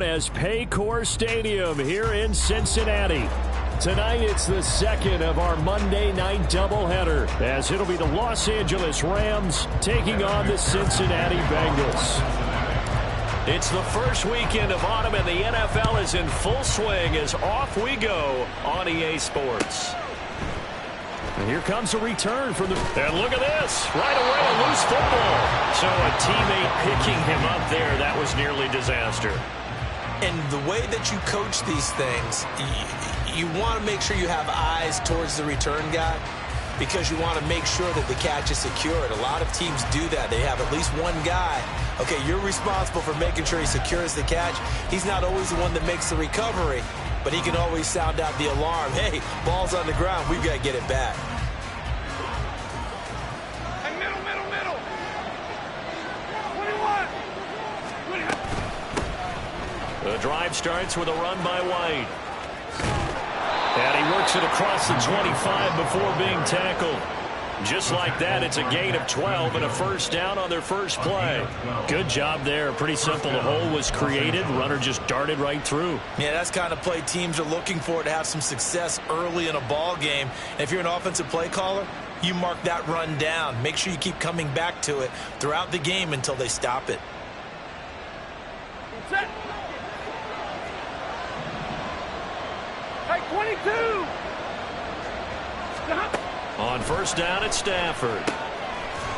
As Paycor Stadium here in Cincinnati. Tonight, it's the second of our Monday night doubleheader, as it'll be the Los Angeles Rams taking on the Cincinnati Bengals. It's the first weekend of autumn, and the NFL is in full swing as off we go on EA Sports. And here comes a return from the... And look at this. Right away, a loose football. So a teammate picking him up there, that was nearly disaster. And the way that you coach these things, you want to make sure you have eyes towards the return guy because you want to make sure that the catch is secured. A lot of teams do that. They have at least one guy. Okay, you're responsible for making sure he secures the catch. He's not always the one that makes the recovery, but he can always sound out the alarm. Hey, ball's on the ground. We've got to get it back. The drive starts with a run by White. And he works it across the 25 before being tackled. Just like that, it's a gain of 12 and a first down on their first play. Good job there. Pretty simple. The hole was created. Runner just darted right through. Yeah, that's kind of play teams are looking for to have some success early in a ball game. And if you're an offensive play caller, you mark that run down. Make sure you keep coming back to it throughout the game until they stop it. Set. 22. On first down, it's Stafford.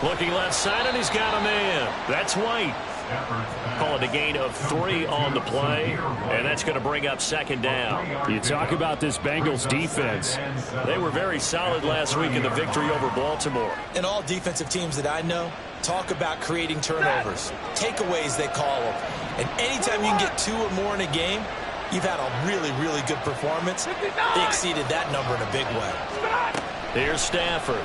Looking left side, and he's got a man. That's White. Call it a gain of 3 on the play, and that's going to bring up second down. You talk about this Bengals defense. They were very solid last week in the victory over Baltimore. And all defensive teams that I know talk about creating turnovers. Takeaways, they call them. And anytime you can get 2 or more in a game, you've had a really, really good performance. They exceeded that number in a big way. Here's Stafford. And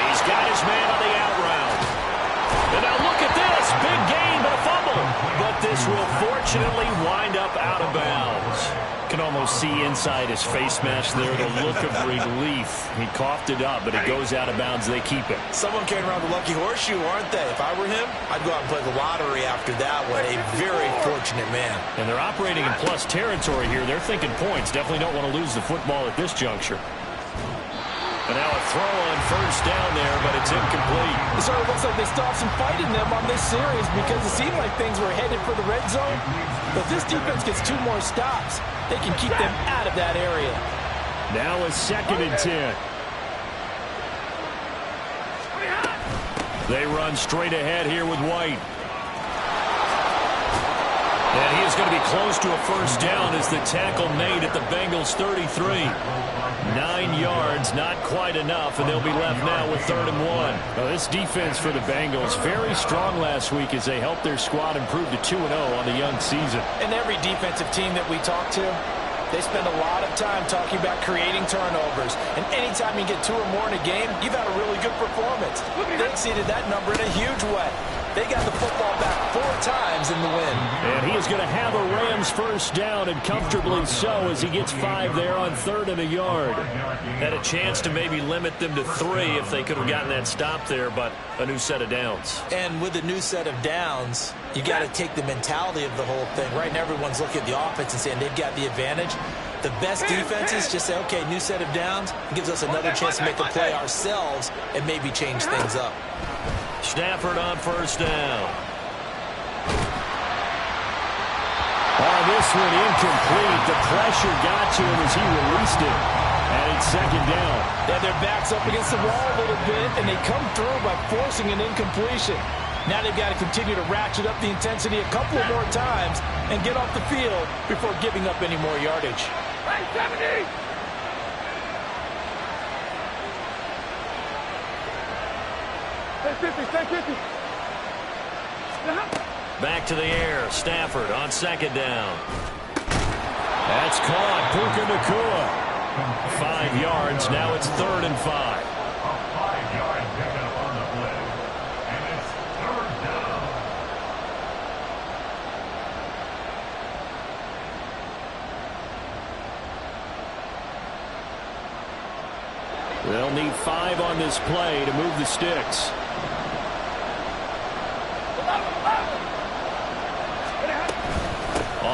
he's got his man on the out route. And now look at this. Big gain, but a fumble. But this will fortunately wind up out of bounds. Can almost see inside his face mask there the look of relief. He coughed it up, but it goes out of bounds. They keep it. Someone carrying around the lucky horseshoe, aren't they? If I were him, I'd go out and play the lottery after that one. A very fortunate man. And they're operating in plus territory here. They're thinking points. Definitely don't want to lose the football at this juncture. And now a throw on first down there, but it's incomplete. It sort of looks like they still have some fight in them on this series because it seemed like things were headed for the red zone. But this defense gets 2 more stops. They can keep them out of that area. Now a 2nd and 10. They run straight ahead here with White. And he is going to be close to a first down as the tackle made at the Bengals 33. 9 yards, not quite enough, and they'll be left now with 3rd and 1. Now, this defense for the Bengals, very strong last week as they helped their squad improve to 2-0 on the young season. And every defensive team that we talk to, they spend a lot of time talking about creating turnovers. And anytime you get 2 or more in a game, you've had a really good performance. They exceeded that number in a huge way. They got the football back 4 times in the win. And he is going to have a Rams first down, and comfortably so, as he gets 5 there on 3rd and a yard. Had a chance to maybe limit them to 3 if they could have gotten that stop there, but a new set of downs. And with a new set of downs, you got to take the mentality of the whole thing. Right now, everyone's looking at the offense and saying they've got the advantage. The best defenses just say, okay, new set of downs. It gives us another chance to make a play ourselves and maybe change things up. Stafford on first down. Oh, this one incomplete. The pressure got to him as he released it. And it's 2nd down. Yeah, their back's up against the wall a little bit, and they come through by forcing an incompletion. Now they've got to continue to ratchet up the intensity a couple of more times and get off the field before giving up any more yardage. Hey, 70! Stay 50. Back to the air. Stafford on 2nd down. That's caught. Puka Nacua. 5 yards. Now it's 3rd and 5. They'll need 5 on this play to move the sticks.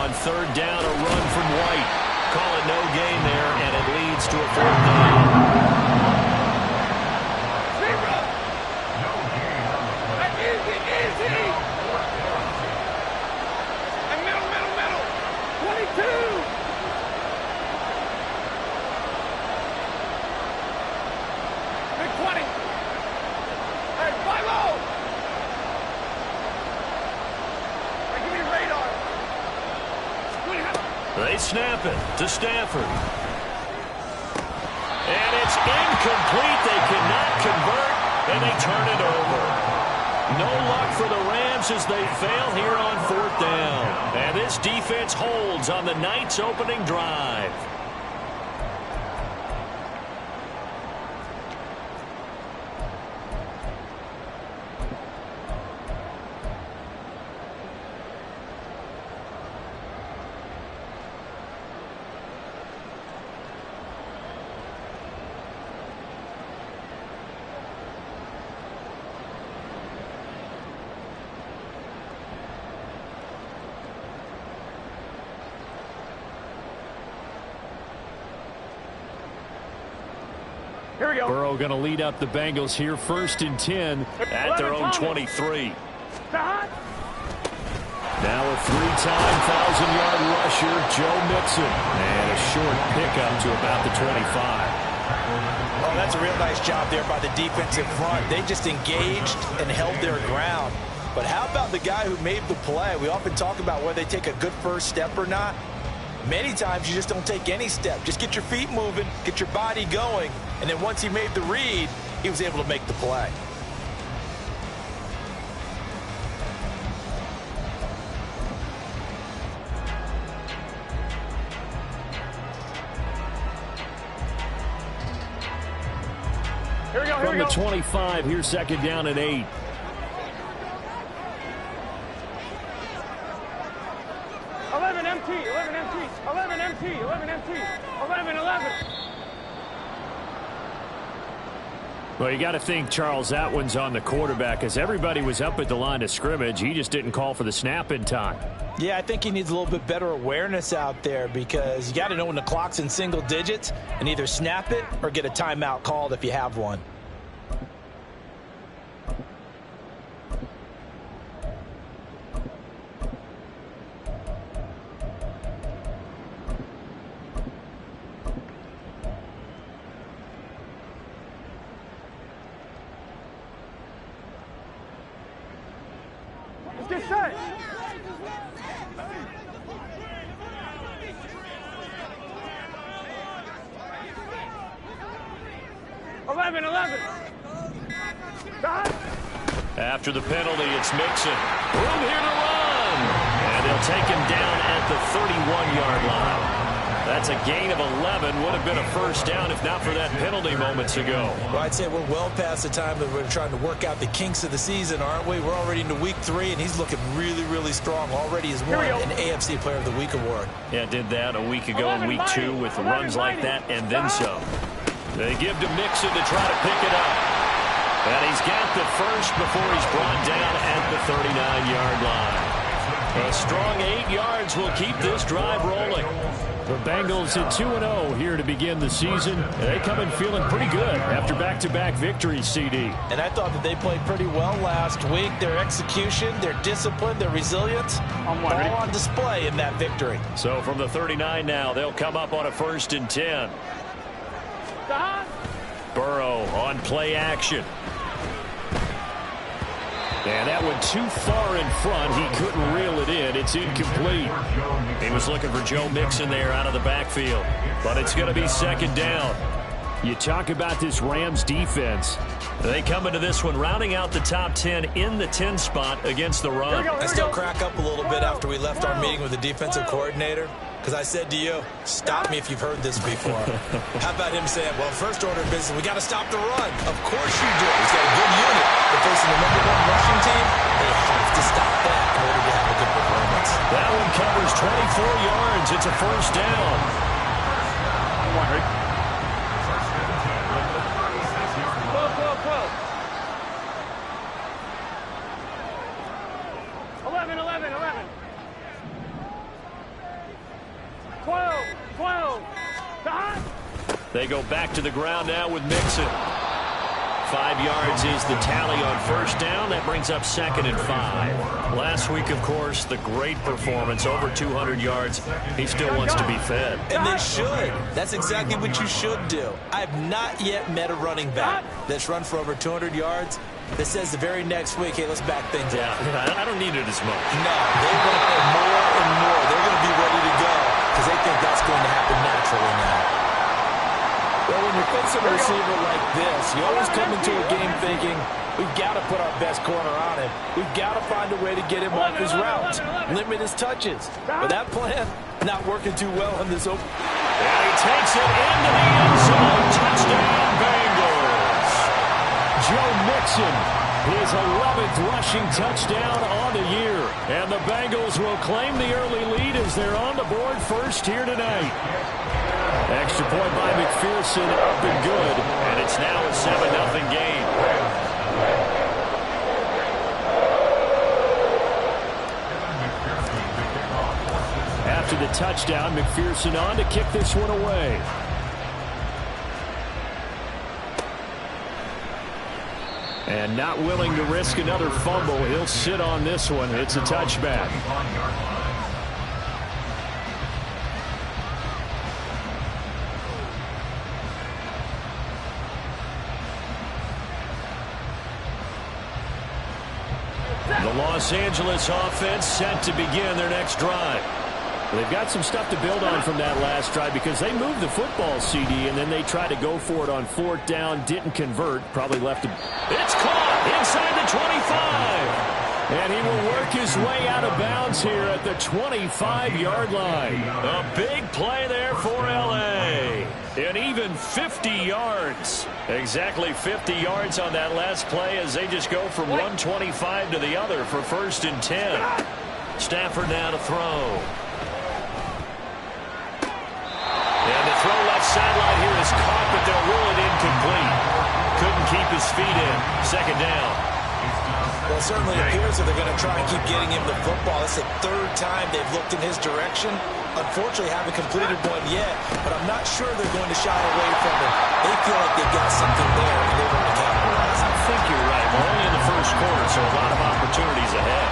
On third down, a run from White. Call it no gain there, and it leads to a fourth down. They snap it to Stafford. And it's incomplete. They cannot convert, and they turn it over. No luck for the Rams as they fail here on fourth down. And this defense holds on the night's opening drive. Here we go. Burrow going to lead up the Bengals here, 1st and 10 at their own 23. Now a 3-time 1,000-yard rusher, Joe Mixon. And a short pickup to about the 25. Oh, that's a real nice job there by the defensive front. They just engaged and held their ground. But how about the guy who made the play? We often talk about whether they take a good first step or not. Many times you just don't take any step. Just get your feet moving, get your body going, and then once he made the read, he was able to make the play. Here we go. From the 25, here's 2nd down and 8. empty, 11 empty, 11 empty, 11 empty, 11, 11. Well, you got to think, Charles, that one's on the quarterback, as everybody was up at the line of scrimmage. He just didn't call for the snap in time. Yeah, I think he needs a little bit better awareness out there, because you got to know when the clock's in single digits and either snap it or get a timeout called if you have one. Get set. Eleven. After the penalty, it's Mixon. Room here to run. And they'll take him down at the 31-yard line. That's a gain of 11. Would have been a first down if not for that penalty moments ago. Well, I'd say we're well past the time that we're trying to work out the kinks of the season, aren't we? We're already into week 3, and he's looking really, really strong. Already has won an AFC Player of the Week award. Yeah, did that a week ago in week 2 with runs like that and then some. They give to Mixon to try to pick it up. And he's got the first before he's brought down at the 39-yard line. A strong 8 yards will keep this drive rolling. The Bengals at 2-0 here to begin the season. They come in feeling pretty good after back-to-back victories, CD. And I thought that they played pretty well last week. Their execution, their discipline, their resilience, all on display in that victory. So from the 39 now, they'll come up on a 1st and 10. Burrow on play action. And that went too far in front. He couldn't reel it in. It's incomplete. He was looking for Joe Mixon there out of the backfield. But it's going to be 2nd down. You talk about this Rams defense. They come into this one rounding out the top 10 in the 10 spot against the run. I still crack up a little bit after we left our meeting with the defensive coordinator, because I said to you, stop me if you've heard this before. How about him saying, well, first order of business, we got to stop the run. Of course you do. He's got a good unit. They're facing the #1 rushing team. They have to stop that in order to have a good performance. That one covers 24 yards. It's a first down. Come on, Rick. 12. 11. They go back to the ground now with Mixon. 5 yards is the tally on first down. That brings up 2nd and 5. Last week, of course, the great performance, over 200 yards. He still wants to be fed. And they should. That's exactly what you should do. I have not yet met a running back that's run for over 200 yards that says the very next week, hey, let's back things up. I don't need it as much. No, they want it more and more. They're going to be ready to go because they think that's going to happen naturally now. Well, when you're facing a receiver like this, you always come into a game thinking, we've got to put our best corner on him. We've got to find a way to get him off his routes, limit his touches. But that plan, not working too well in this open. And he takes it into the end zone. Touchdown, Bengals. Joe Mixon, his 11th rushing touchdown on the year. And the Bengals will claim the early lead as they're on the board first here tonight. Extra point by McPherson, up and good. And it's now a 7-0 game. After the touchdown, McPherson on to kick this one away. And not willing to risk another fumble, he'll sit on this one. It's a touchback. The Los Angeles offense set to begin their next drive. They've got some stuff to build on from that last drive because they moved the football, CD, and then they tried to go for it on 4th down, didn't convert, probably left it. It's caught inside the 25. And he will work his way out of bounds here at the 25-yard line. A big play there for L.A. And even 50 yards. Exactly 50 yards on that last play as they just go from 125 to the other for 1st and 10. Stafford now to throw. And the throw left sideline here is caught, but they'll rule it incomplete. Couldn't keep his feet in. 2nd down. Well, it certainly appears that they're going to try and keep getting him the football. It's the 3rd time they've looked in his direction. Unfortunately, haven't completed one yet, but I'm not sure they're going to shy away from it. They feel like they've got something there, and they want to capitalize. I think you're right. We're only in the first quarter, so a lot of opportunities ahead.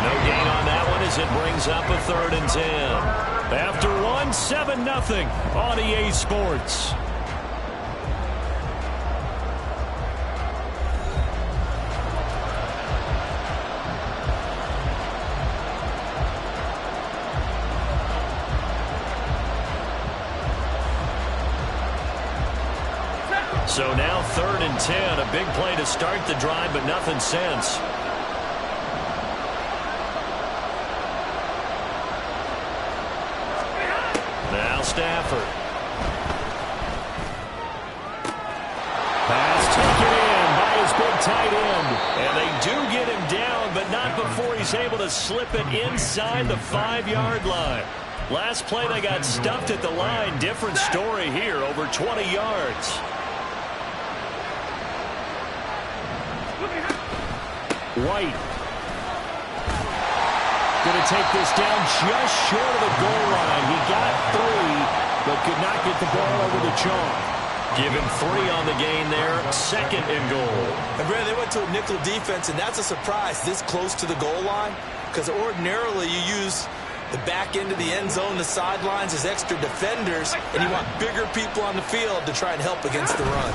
No gain on that one as it brings up a 3rd and 10. After one, 7-0 on EA Sports. So now 3rd and 10. A big play to start the drive, but nothing since. Now Stafford. Pass taken in by his big tight end. And they do get him down, but not before he's able to slip it inside the 5-yard line. Last play they got stuffed at the line. Different story here, over 20 yards. White. Going to take this down just short of the goal line. He got 3, but could not get the ball over the chalk. Give him 3 on the gain there. 2nd and goal. And Brad, they went to a nickel defense, and that's a surprise this close to the goal line, because ordinarily you use the back end of the end zone, the sidelines as extra defenders, and you want bigger people on the field to try and help against the run.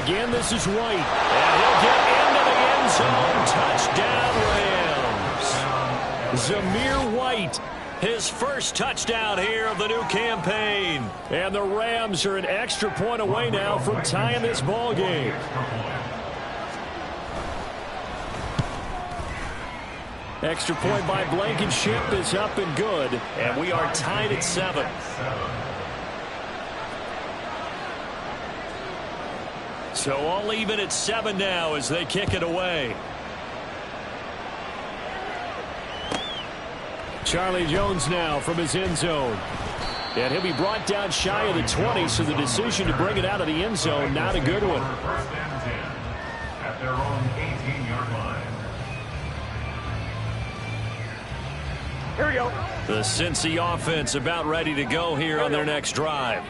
Again, this is White. And he'll get into the end zone. Touchdown, Rams. Zamir White, his first touchdown here of the new campaign. And the Rams are an extra point away now from tying this ball game. Extra point by Blankenship is up and good. And we are tied at 7. So all even at 7 now as they kick it away. Charlie Jones now from his end zone. And he'll be brought down shy of the 20, so the decision to bring it out of the end zone, not a good one. At their own 18-yard line. Here we go. The Cincy offense about ready to go here on their next drive.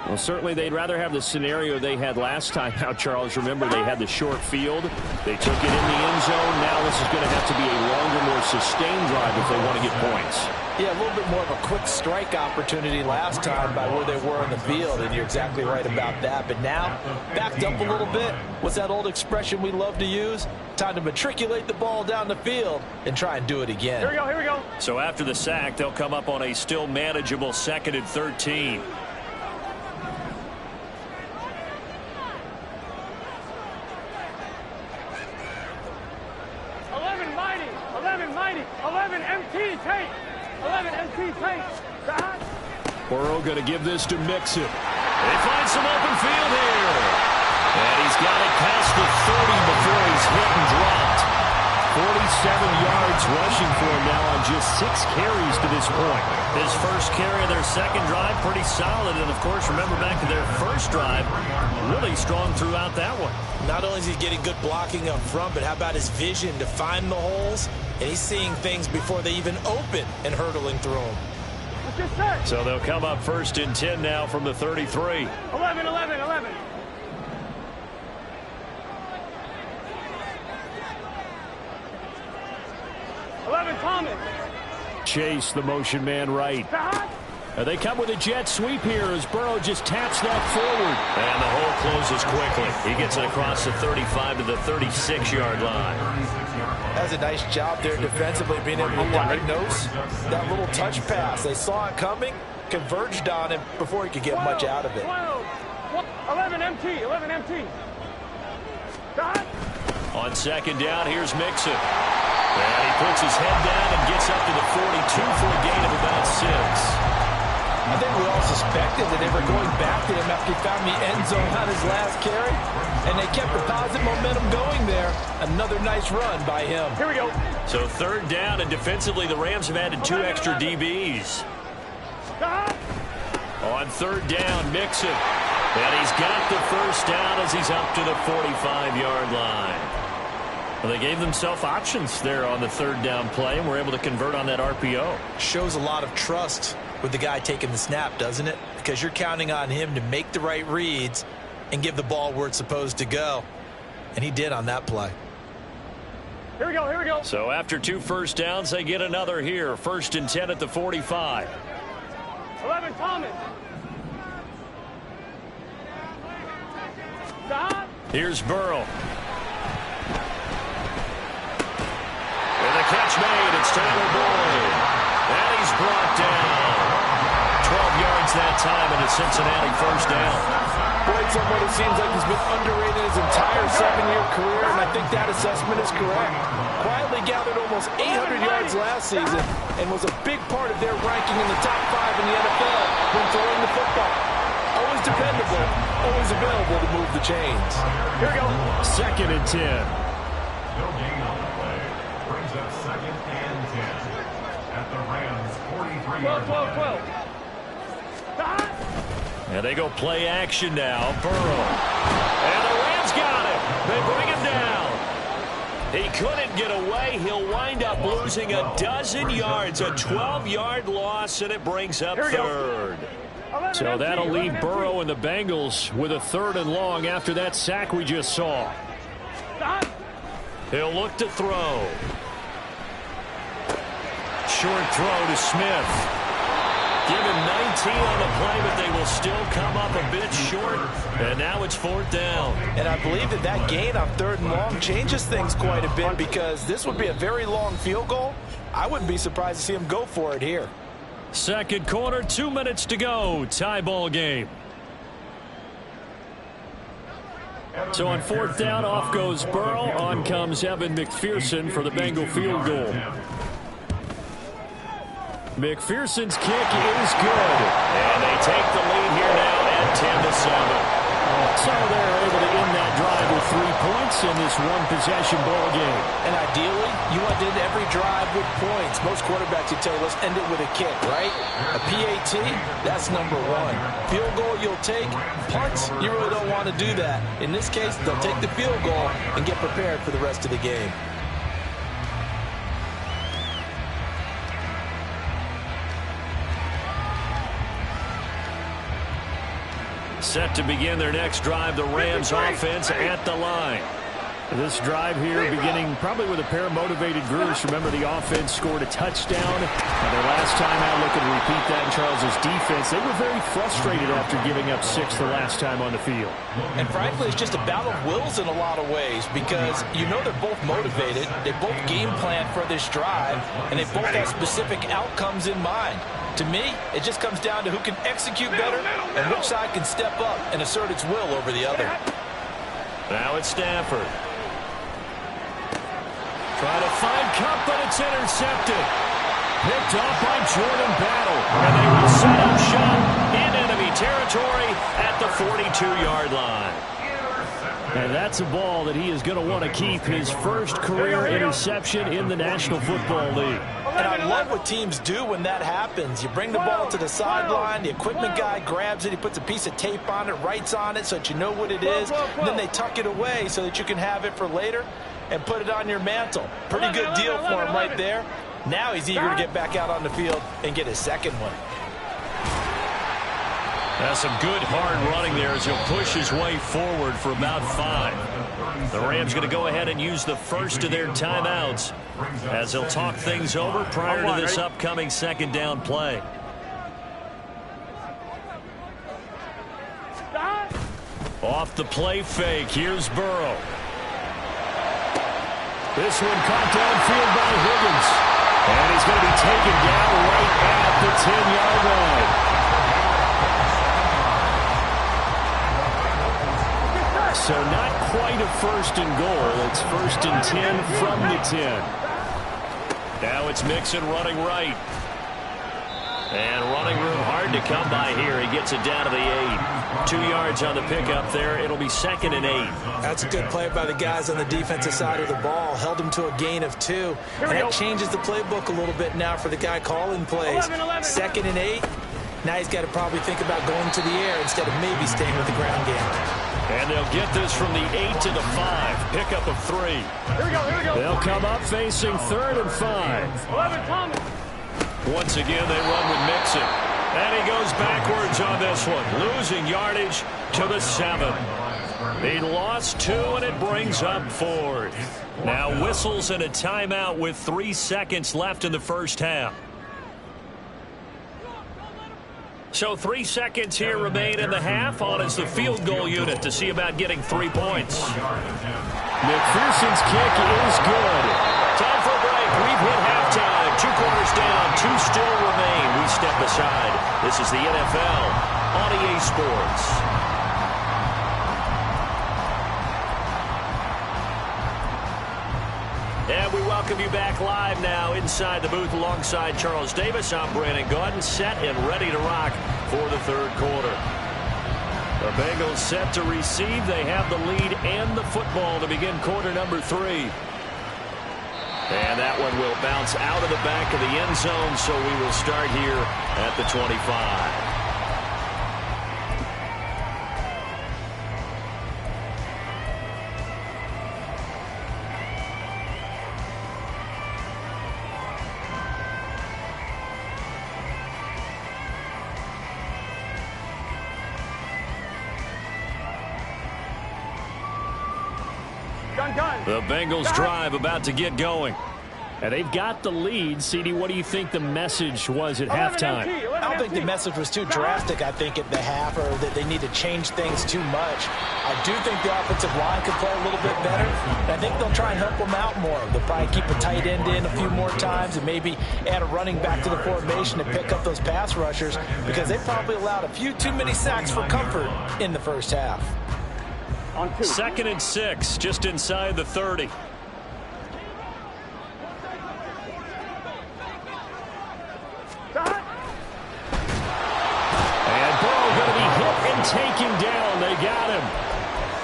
Well, certainly they'd rather have the scenario they had last time out, Charles. Remember, they had the short field. They took it in the end zone. Now this is going to have to be a longer, more sustained drive if they want to get points. Yeah, a little bit more of a quick strike opportunity last time by where they were in the field, and you're exactly right about that. But now, backed up a little bit. What's that old expression we love to use? Time to matriculate the ball down the field and try and do it again. Here we go, here we go. So after the sack, they'll come up on a still manageable 2nd and 13. Burrow going to give this to Mixon. They find some open field here. And he's got it past the 30 before he's hit and dropped. 47 yards rushing for him now on just 6 carries to this point. His first carry of their second drive, pretty solid. And, of course, remember back to their first drive, really strong throughout that one. Not only is he getting good blocking up front, but how about his vision to find the holes? And he's seeing things before they even open and hurdling through them. So they'll come up 1st and 10 now from the 33. 11, 11, 11. Thomas. Chase, the motion man right. They come with a jet sweep here as Burrow just taps that forward. And the hole closes quickly. He gets it across the 35 to the 36-yard line. That's a nice job there defensively, being able to diagnose that little touch pass. They saw it coming, converged on him before he could get much out of it. 11 MT, 11 MT. On 2nd down, here's Mixon. And he puts his head down and gets up to the 42 for a gain of about 6. I think we all suspected that they were going back to him after he found the end zone on his last carry. And they kept the positive momentum going there. Another nice run by him. Here we go. So 3rd down, and defensively the Rams have added 2 extra DBs. On 3rd down, Mixon. And he's got the first down as he's up to the 45-yard line. Well, they gave themselves options there on the 3rd down play, and were able to convert on that RPO. Shows a lot of trust with the guy taking the snap, doesn't it? Because you're counting on him to make the right reads and give the ball where it's supposed to go. And he did on that play. Here we go, here we go. So after 2 first downs, they get another here. 1st and 10 at the 45. 11 Thomas. Stop. Here's Burrow. And the catch made. It's Tyler Boyd. And he's brought down. 12 yards that time, and a Cincinnati first down. Boyd, someone who seems like he's been underrated his entire 7-year career, and I think that assessment is correct. Quietly gathered almost 800 yards last season and was a big part of their ranking in the top 5 in the NFL when throwing the football. Always dependable, always available to move the chains. Here we go. 2nd and 10. No gain on the play. Brings up 2nd and 10 at the Rams' 43-yard line. 12. And they go play action now. Burrow. And the Rams got him. They bring him down. He couldn't get away. He'll wind up losing a dozen yards. A 12-yard loss, and it brings up 3rd. So that'll leave Burrow and the Bengals with a 3rd and long after that sack we just saw. He'll look to throw. Short throw to Smith. Give him 19 on the play, but they will still come up a bit short. And now it's 4th down. And I believe that gain on 3rd and long changes things quite a bit, because this would be a very long field goal. I wouldn't be surprised to see him go for it here. 2nd quarter, 2 minutes to go. Tie ball game. So on 4th down, off goes Burrow. On comes Evan McPherson for the Bengal field goal. McPherson's kick is good. And they take the lead here now at 10-7. So they're able to end that drive with 3 points in this one-possession ball game. And ideally, you want to end every drive with points. Most quarterbacks would tell you, let's end it with a kick, right? A PAT, that's number 1. Field goal you'll take. Punts, you really don't want to do that. In this case, they'll take the field goal and get prepared for the rest of the game. Set to begin their next drive, the Rams offense at the line. This drive here beginning probably with a pair of motivated groups. Remember, the offense scored a touchdown. And their last time out, looking to repeat that in Charles's defense. They were very frustrated after giving up 6 the last time on the field. And frankly, it's just a battle of wills in a lot of ways because you know they're both motivated. They both game plan for this drive, and they both have specific outcomes in mind. To me, it just comes down to who can execute better and which side can step up and assert its will over the other. Now it's Stafford. Trying to find Cup, but it's intercepted. Picked off by Jordan Battle. And they will set up shop in enemy territory at the 42-yard line. And that's a ball that he is going to want to keep, his first career interception in the National Football League. And I love what teams do when that happens. You bring the ball to the sideline, the equipment guy grabs it, he puts a piece of tape on it, writes on it so that you know what it is, and then they tuck it away so that you can have it for later and put it on your mantle. Pretty good deal for him right there. Now he's eager to get back out on the field and get his second one. That's some good hard running there as he'll push his way forward for about 5. The Rams going to go ahead and use the first of their timeouts as they'll talk things over prior to this upcoming second down play. Off the play fake, here's Burrow. This one caught downfield by Higgins. And he's going to be taken down right at the 10-yard line. So not quite a first and goal. It's first and 10 from the 10. Now it's Mixon running right. And running room hard to come by here. He gets it down to the 8. 2 yards on the pickup there. It'll be second and 8. That's a good play by the guys on the defensive side of the ball. Held him to a gain of 2. And that changes the playbook a little bit now for the guy calling plays. Second and 8. Now he's got to probably think about going to the air instead of maybe staying with the ground game. And they'll get this from the 8 to the 5. Pickup of 3. Here we go. They'll come up facing third and 5. 11, Thomas. Once again, they run with Mixon. And he goes backwards on this one, losing yardage to the 7. He lost 2, and it brings up 4th. Now whistles and a timeout with 3 seconds left in the first half. So 3 seconds here remain in the half. On is the field goal unit to see about getting 3 points. McPherson's kick is good. Time for a break. We've hit halftime. 2 quarters down, 2 still remain. We step aside. This is the NFL on EA Sports. And we welcome you back live now inside the booth alongside Charles Davis. I'm Brandon Gaudin, set and ready to rock for the third quarter. The Bengals set to receive. They have the lead and the football to begin quarter number 3. And that one will bounce out of the back of the end zone, so we will start here at the 25. The Bengals drive about to get going. And they've got the lead. CD, what do you think the message was at halftime? I don't think the message was too drastic, I think, at the half, or that they need to change things too much. I do think the offensive line could play a little bit better. And I think they'll try and help them out more. They'll probably keep a tight end in a few more times and maybe add a running back to the formation to pick up those pass rushers, because they probably allowed a few too many sacks for comfort in the first half. Second and 6, just inside the 30. And Burrow going to be hit and taken down. They got him.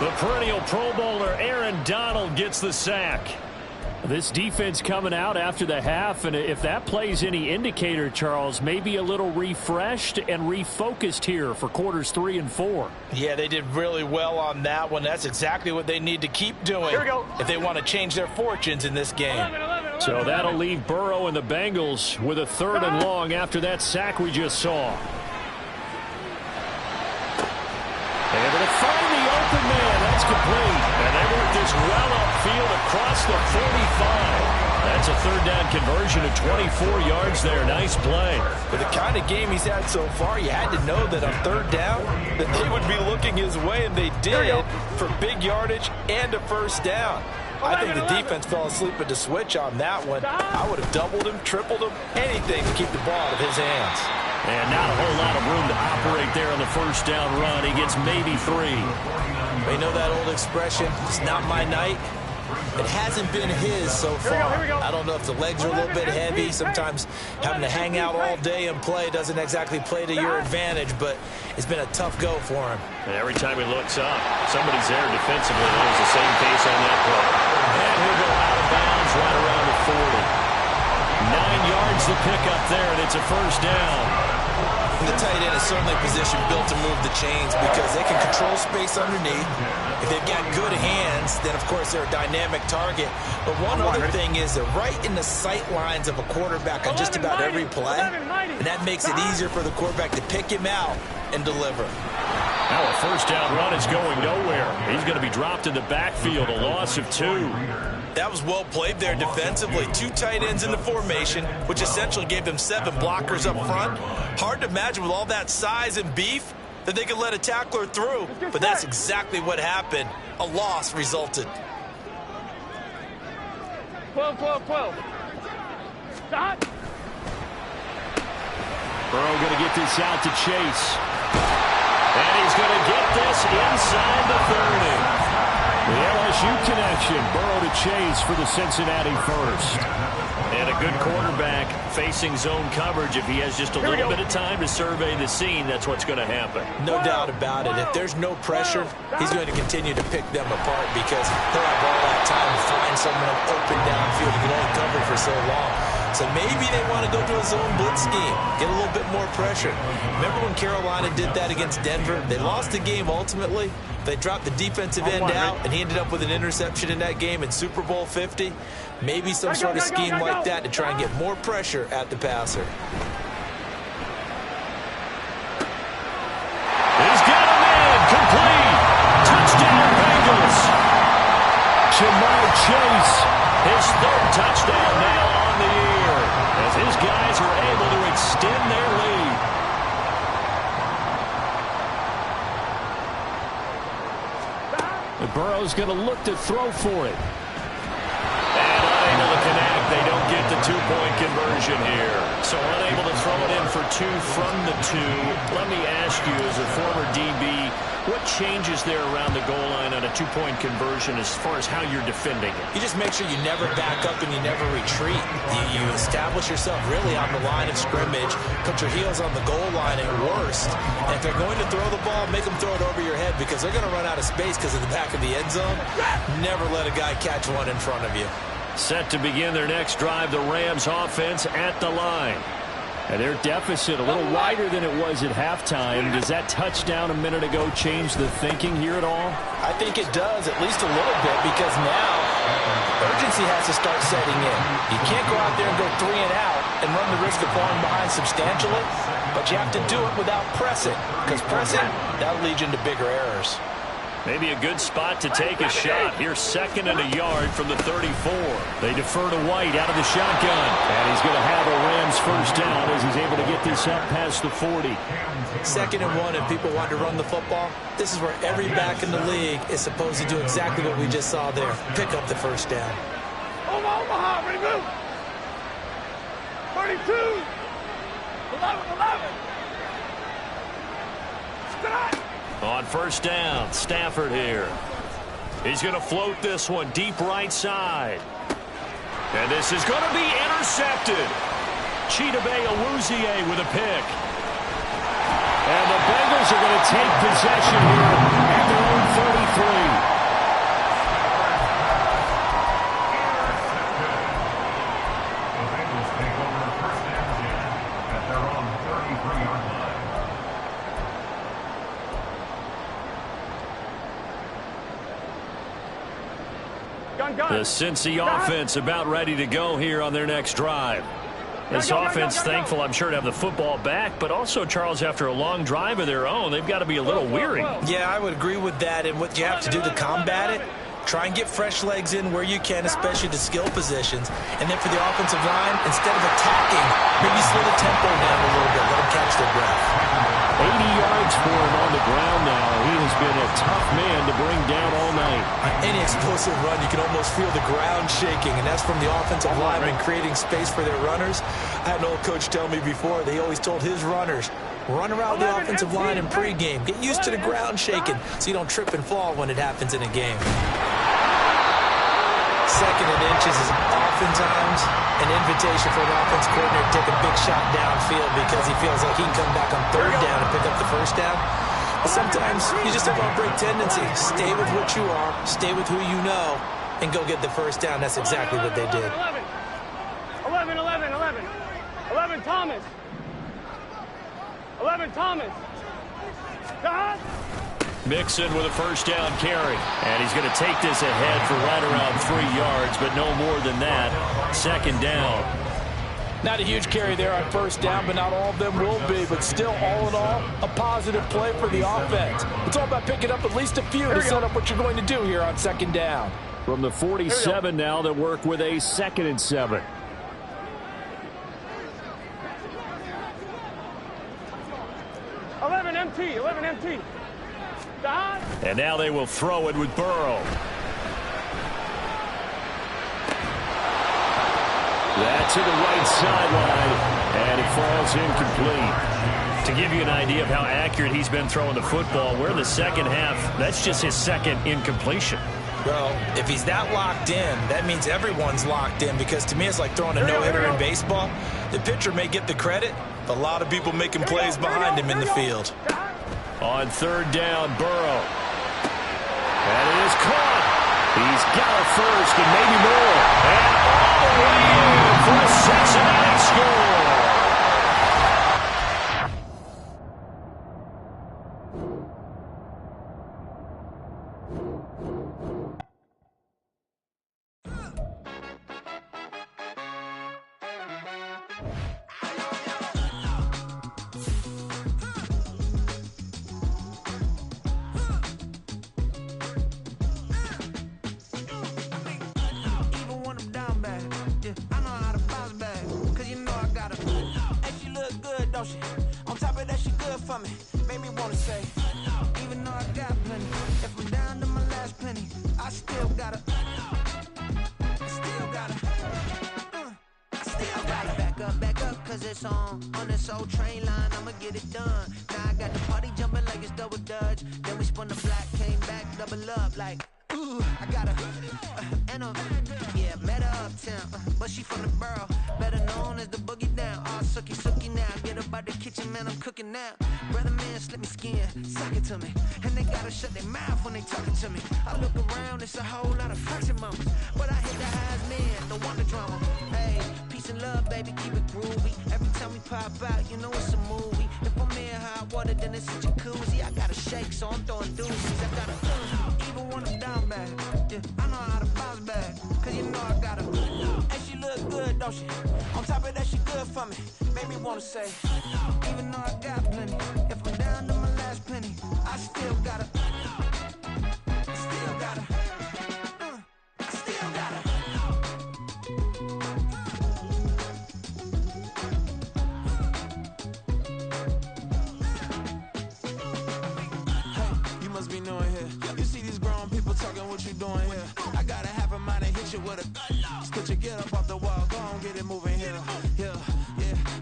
The perennial Pro Bowler Aaron Donald gets the sack. This defense coming out after the half, and if that plays any indicator, Charles, maybe a little refreshed and refocused here for quarters 3 and 4. Yeah, they did really well on that one. That's exactly what they need to keep doing if they want to change their fortunes in this game. 11. So that'll leave Burrow and the Bengals with a third and long after that sack we just saw. open man. That's complete. And they work this well upfield across the 45. That's a third down conversion of 24 yards there. Nice play. With the kind of game he's had so far, you had to know that on third down that they would be looking his way, and they did for big yardage and a first down. I think the defense fell asleep at the switch on that one. I would have doubled him, tripled him, anything to keep the ball out of his hands. And not a whole lot of room to operate there on the first down run. He gets maybe 3. You know that old expression, it's not my night? It hasn't been his so far. I don't know if the legs are a little bit heavy. Sometimes having to hang out all day and play doesn't exactly play to your advantage, but it's been a tough go for him. And every time he looks up, somebody's there defensively. That was the same case on that play. And he'll go out of bounds right around the 40. 9 yards to pick up there, and it's a first down. The tight end is certainly a position built to move the chains because they can control space underneath. If they've got good hands, then of course they're a dynamic target. But one other thing is they're right in the sight lines of a quarterback on just about every play. And that makes it easier for the quarterback to pick him out and deliver. Now a first down run is going nowhere. He's going to be dropped in the backfield, a loss of 2. That was well played there defensively. 2 tight ends in the formation, which essentially gave them 7 blockers up front. Hard to imagine with all that size and beef that they could let a tackler through. But that's exactly what happened. A loss resulted. 12. Stop. Burrow going to get this out to Chase. And he's going to get this inside the 30. The LSU connection, Burrow to Chase for the Cincinnati first. And a good quarterback facing zone coverage. If he has just a little bit of time to survey the scene, that's what's going to happen. No doubt about it. If there's no pressure, he's going to continue to pick them apart because he'll have all that time to find someone open downfield. He can only cover for so long. So maybe they want to go to a zone blitz scheme, get a little bit more pressure. Remember when Carolina did that against Denver? They lost the game ultimately. They dropped the defensive end out, and he ended up with an interception in that game in Super Bowl 50. Maybe some sort of scheme like that to try and get more pressure at the passer. He's got a man, complete. Touchdown, Bengals. Jamar Chase, his 3rd touchdown now on the year, as his guys are able to extend their lead. Burrow's going to look to throw for it. And unable to connect. They don't get the 2-point conversion here. So unable to throw it in for 2 from the 2. Let me ask you, as a former DB, what changes there around the goal line on a 2-point conversion as far as how you're defending it? You just make sure you never back up and you never retreat. You establish yourself really on the line of scrimmage, put your heels on the goal line at worst. And if they're going to throw the ball, make them throw it over your head because they're going to run out of space because of the back of the end zone. Never let a guy catch one in front of you. Set to begin their next drive, the Rams offense at the line. And their deficit a little wider than it was at halftime. Does that touchdown a minute ago change the thinking here at all? I think it does, at least a little bit, because now urgency has to start setting in. You can't go out there and go 3 and out and run the risk of falling behind substantially, but you have to do it without pressing, because pressing, that'll lead you into bigger errors. Maybe a good spot to take a shot. Here's 2nd and a yard from the 34. They defer to White out of the shotgun. And he's going to have a Rams first down as he's able to get this up past the 40. 2nd and 1, and people want to run the football. This is where every back in the league is supposed to do exactly what we just saw there. Pick up the first down. Omaha, ready, move. 32. 11. Strike. On first down, Stafford here. He's going to float this one deep right side. And this is going to be intercepted. Chidobe Awuzie with a pick. And the Bengals are going to take possession here at their own 33. The Cincy offense about ready to go here on their next drive. This offense thankful, I'm sure, to have the football back, but also, Charles, after a long drive of their own, they've got to be a little weary. Yeah, I would agree with that. And what you have to do to combat it, try and get fresh legs in where you can, especially to skill positions. And then for the offensive line, instead of attacking, maybe slow the tempo down a little bit. Let them catch their breath. 80 yards for him on the ground now. He has been a tough man to bring down all night. On any explosive run, you can almost feel the ground shaking, and that's from the offensive lineman creating space for their runners. I had an old coach tell me before, they always told his runners, run around the offensive line in pregame. Get used to the ground shaking so you don't trip and fall when it happens in a game. Second and inches is oftentimes an invitation for an offense coordinator to take a big shot downfield because he feels like he can come back on third down and pick up the first down. But sometimes you just have a break tendency. Stay with what you are, stay with who you know, and go get the first down. That's exactly what they did. 11 Thomas. 11 Thomas. Mixon with a first down carry. And he's going to take this ahead for right around 3 yards, but no more than that. Second down. Not a huge carry there on first down, but not all of them will be. But still, all in all, a positive play for the offense. It's all about picking up at least a few to set up what you're going to do here on second down. From the 47 now, they work with a 2nd and 7. Eleven MT. And now they will throw it with Burrow. That's to the right sideline, and it falls incomplete. To give you an idea of how accurate he's been throwing the football, we're in the second half. That's just his second incompletion. Well, if he's that locked in, that means everyone's locked in, because to me it's like throwing a no-hitter in baseball. The pitcher may get the credit, but a lot of people making plays behind him in the field. On third down, Burrow. And it is caught. He's got a first and maybe more. And all the way in for a Cincinnati score. On top of that, she good for me. Made me wanna say, even though I got plenty, if I'm down to my last penny, I still gotta back up, cause it's on this old train line, I'ma get it done. Now I got the party jumping like it's double dutch. Then we spun the block, came back, double up like, ooh, I got a, yeah, met her uptown, but she from the borough, better known as the boogie down. All sookie now, get up out the kitchen, man, I'm cooking now. Brother man, slip me skin, suck it to me, and they gotta shut their mouth when they talking to me. I look around, it's a whole lot of flexing mamas, but I hit the highs, man, don't want the drama. Hey, peace and love, baby, keep it groovy. Every time we pop out, you know it's a movie. If I'm in hot water, then it's a jacuzzi. I gotta shake, so I'm throwing deuces. I gotta, even when I'm down bad, yeah, I know how to bounce back, cause you know I gotta, and she look good, don't she? On top of that, she good for me. Made me wanna say, even though I got plenty, if I'm down to my last penny, I still gotta, still gotta. Be knowing here. You see these grown people talking, what you doing here? I got a half a mind to hit you with a could you get up off the wall, go on, get it moving here. Yeah,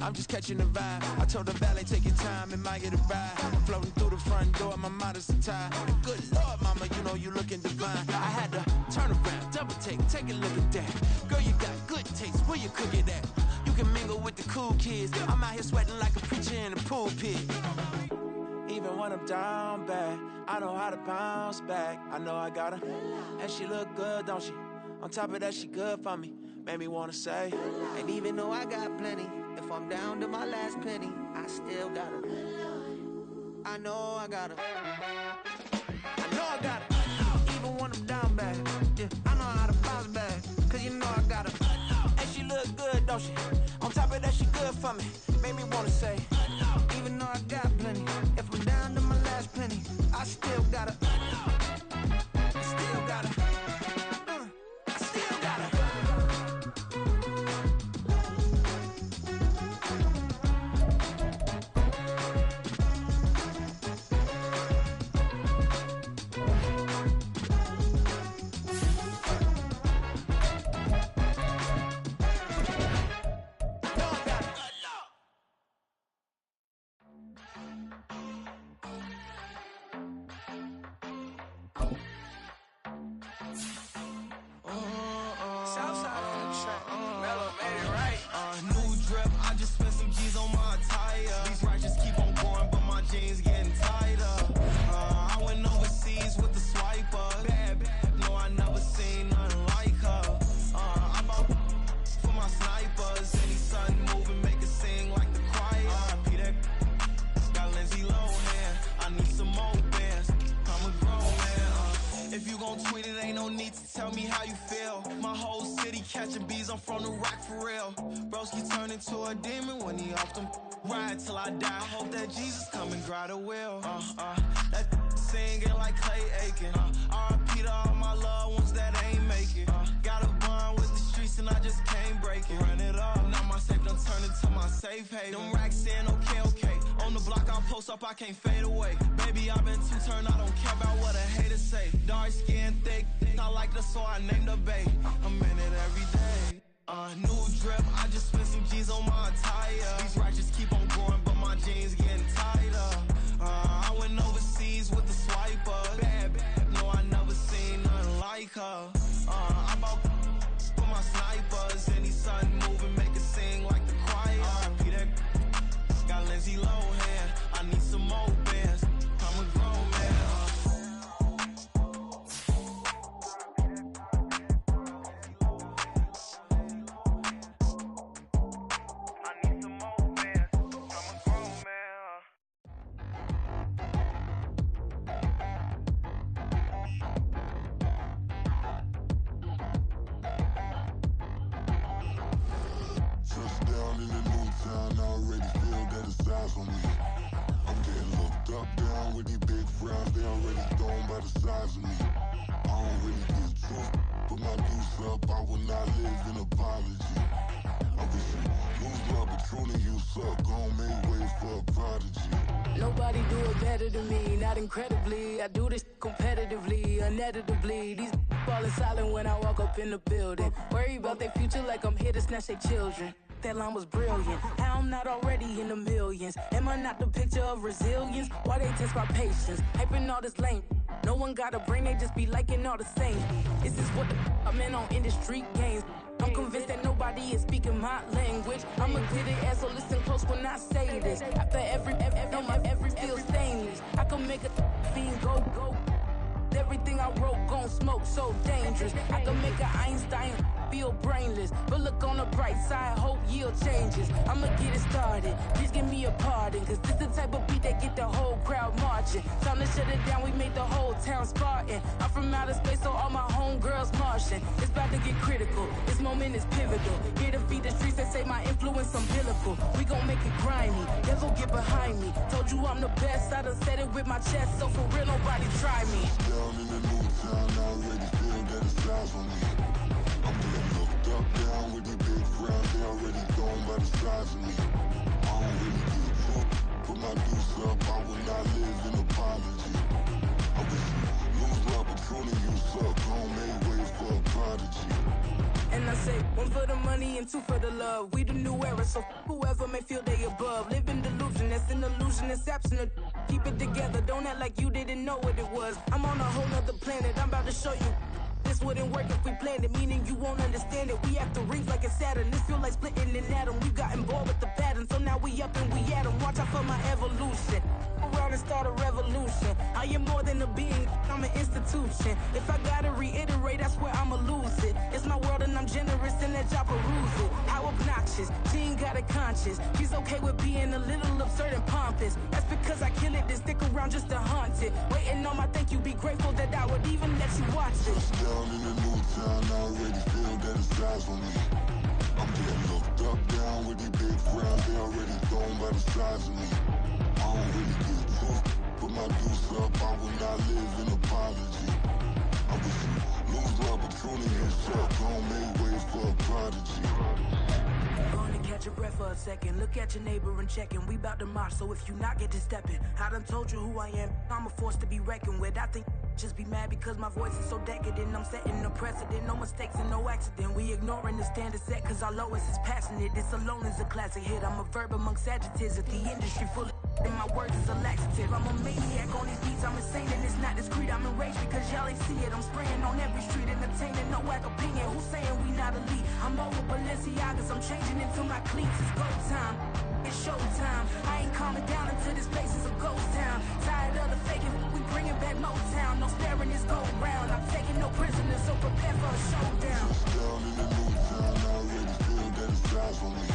I'm just catching the vibe. I told the valet, take your time, it might get a ride. I'm floating through the front door, my modest attire. And good Lord, mama, you know you looking divine. I had to turn around, double take a look at that. Girl, you got good taste, where you cook it at? You can mingle with the cool kids. I'm out here sweating like a preacher in a pulpit. Even when I'm down bad, I know how to bounce back. I know I got her, and she look good, don't she? On top of that, she good for me. Made me wanna say, and even though I got plenty, if I'm down to my last penny, I still got her. I know I got her. I know I got her. Even when I'm down bad, yeah, I know how to bounce back. Cause you know I got her, and she look good, don't she? On top of that, she for me, made me wanna say, even though I got plenty, if I'm down to my last penny, I still gotta, I still gotta. I can't fade away. Baby, I've been too turned, I don't care about what a hater say. Dark skin, thick, I like the so I named the bay. I'm in it every day. New drip, I just spent some G's on my attire. These righteous keep on growing, but my jeans getting tighter. I went overseas with the swiper. Bad, no, I never seen nothing like her. I bought for my snipers. Any sun moving, make it sing like the choir. Peter got Lindsay Lohan. I need some more bands. I'm a grown man. I need some more bands. I'm a grown man. Touchdown in the new town. I already feel that it's eyes on me. I'm getting looked up, down with these big frowns. They already thrown by the size of me. I don't really get truth, put my deuce up. I will not live in apology. I wish you lose love, but truly you suck. Gon' make way for a prodigy. Nobody do it better than me, not incredibly. I do this competitively, uneditably. These falling silent when I walk up in the building. Worry about their future like I'm here to snatch their children. That line was brilliant. How I'm not already in the millions? Am I not the picture of resilience? Why they test my patience? Hyping all this lame. No one got a brain, they just be liking all the same. This is what the I'm in on industry games. I'm convinced that nobody is speaking my language. I'ma get it as so listen close when I say this. After every feel stainless. I can make a fiend go. Everything I wrote gon' smoke, so dangerous. I can make an Einstein feel brainless. But look on the bright side, hope yield changes. I'ma get it started, please give me a pardon. Cause this the type of beat that get the whole crowd marching. Time to shut it down, we made the whole town Spartan. I'm from outer space, so all my homegirls Martian. It's about to get critical, this moment is pivotal. Here to feed the streets that say my influence umbilical. We gon' make it grimy, never get behind me. Told you I'm the best, I done said it with my chest. So for real, nobody try me. Down in the new town, I already feel that it's eyes on me. I'm getting looked up, down with these big frowns. They already thrown by the size of me. I don't really get truth, put my deuce up. I will not live in apology. I wish you lose love, but truly you suck. Gon' make way for a prodigy. And I say, one for the money and two for the love. We the new era, so whoever may feel they above. Live in delusion, that's an illusion, that's absent. Keep it together, don't act like you didn't know what it was. I'm on a whole nother planet, I'm about to show you. This wouldn't work if we planned it, meaning you won't understand it. We have to rings like a Saturn. This feel like splitting an atom. We got involved with the pattern, so now we up and we at 'em. Watch out for my evolution. Around and start a revolution. I am more than a being, I'm an institution. If I gotta reiterate, that's where I'ma lose it. It's my world and I'm generous and let y'all peruse it. How obnoxious, she ain't got a conscience. She's okay with being a little absurd and pompous. That's because I kill it, then stick around just to haunt it. Waiting on my thank you, be grateful that I would even let you watch it. Down in the new town, I already feel that it's eyes on me. I'm getting looked up, down with these big frowns. They already thrown by the size of me. I don't really get took. Put my deuce up, I will not live in apology. I wish you lose the opportunity and shut. Don't make way for a prodigy. Gonna catch your breath for a second. Look at your neighbor and checkin'. We bout to march, so if you not get to steppin'. I done told you who I am. I'm a force to be reckoned with. I think just be mad because my voice is so decadent. I'm setting a precedent. No mistakes and no accident. We ignoring the standard set cause our lowest is passionate. This alone is a classic hit. I'm a verb amongst adjectives. If the industry full of and my words is a laxative. I'm a maniac on these beats. I'm insane and it's not discreet. I'm enraged because y'all ain't see it. I'm spraying on every street, entertaining no whack opinion. Who's saying we not elite? I'm over Balenciagas. I'm changing into my cleats. It's go time. It's showtime. I ain't calming down until this place is a ghost town. Tired of the faking, we bringing back Motown. No sparing this go round. I'm taking no prisoners, so prepare for a showdown. Down in the new town, I already feel that it's eyes on me.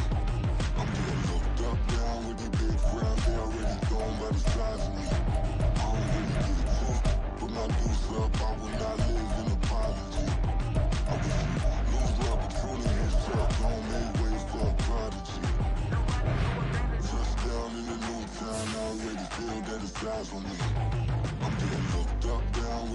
I'm getting looked up, down with these big frowns. They already thrown by the size of me. I don't really get took. Put my deuce up, I will not live in apology. I wish you lose the opportunity and shut. Don't make way for a prodigy. Touchdown in the new town, I already feel that it's eyes on me. I'm getting looked up, down